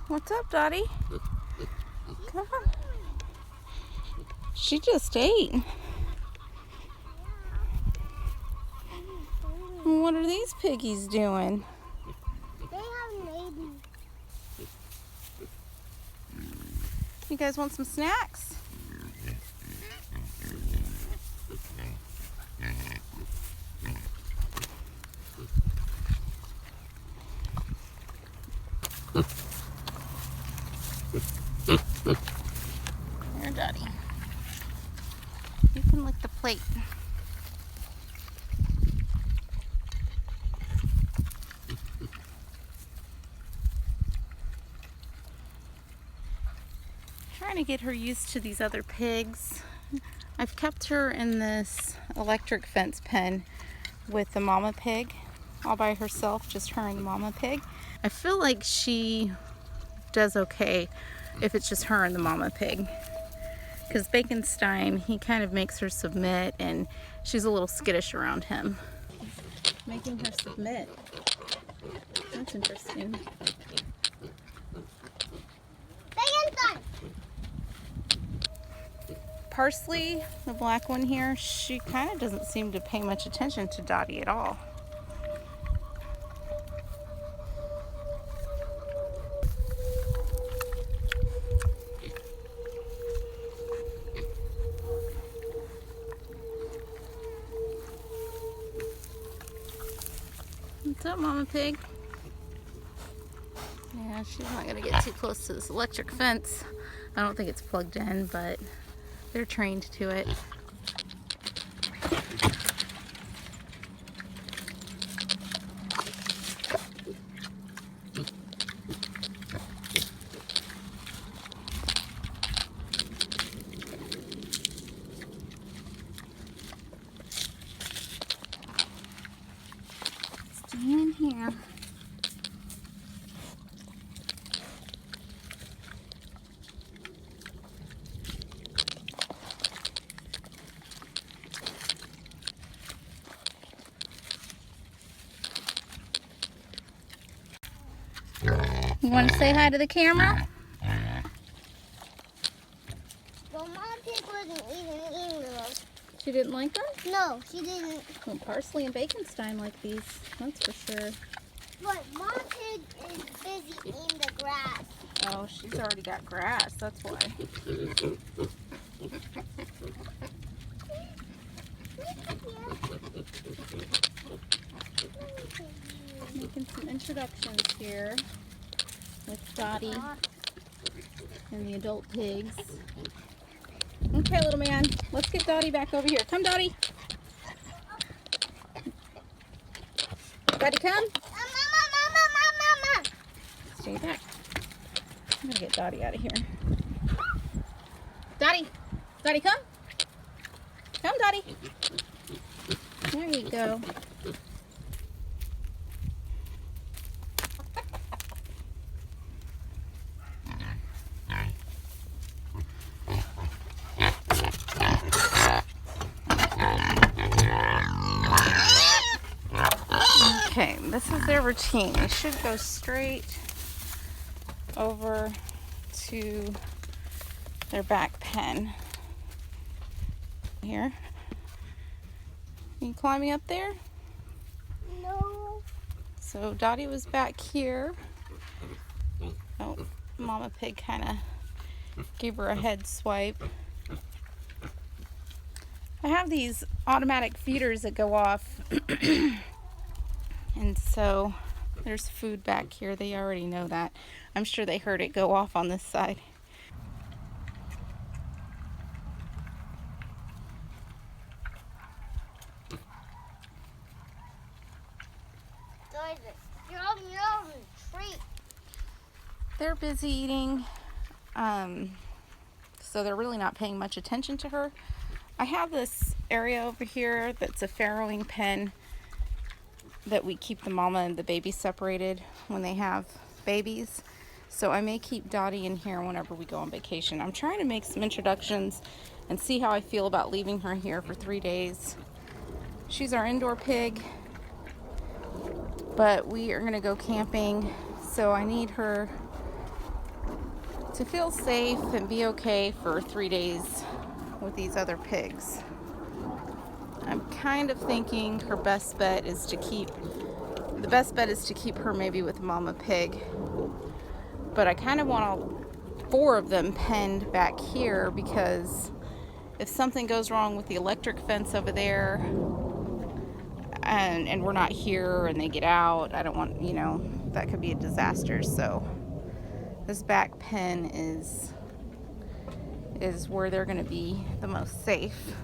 What's up, Dottie? Come on. She just ate. What are these piggies doing? They have maybe. You guys want some snacks? Here, Dottie. You can lick the plate. Trying to get her used to these other pigs. I've kept her in this electric fence pen with the mama pig all by herself, just her and the mama pig. I feel like she does okay if it's just her and the mama pig, because Baconstein, he kind of makes her submit, and she's a little skittish around him. Making her submit. That's interesting. Parsley, the black one here, she kind of doesn't seem to pay much attention to Dottie at all. What's up, Mama Pig? Yeah, she's not gonna get too close to this electric fence. I don't think it's plugged in, but they're trained to it. Stay in here. You want to say hi to the camera? Well, Mom Pig wasn't even eating those. She didn't like them? No, she didn't. Well, Parsley and Baconstein like these, that's for sure. But Mom Pig is busy eating the grass. Oh, she's already got grass, that's why. Making some introductions here with Dottie and the adult pigs. Okay, little man, let's get Dottie back over here. Come, Dottie. Dottie, come. Mama. Stay back. I'm gonna get Dottie out of here. Dottie. Dottie, come. Come, Dottie. There you go. Okay, this is their routine. They should go straight over to their back pen. Here. Can you climb me up there? No. So Dottie was back here. Oh, Mama Pig kind of gave her a head swipe. I have these automatic feeders that go off. And so there's food back here. They already know that. I'm sure they heard it go off on this side. You're treat. They're busy eating, so they're really not paying much attention to her. I have this area over here that's a farrowing pen that we keep the mama and the baby separated when they have babies. So I may keep Dottie in here whenever we go on vacation. I'm trying to make some introductions and see how I feel about leaving her here for 3 days. She's our indoor pig, but we are gonna go camping, so I need her to feel safe and be okay for 3 days with these other pigs. I'm kind of thinking the best bet is to keep her maybe with Mama Pig. But I kind of want all 4 of them penned back here, because if something goes wrong with the electric fence over there and we're not here and they get out, I don't want, that could be a disaster. So this back pen is where they're going to be the most safe.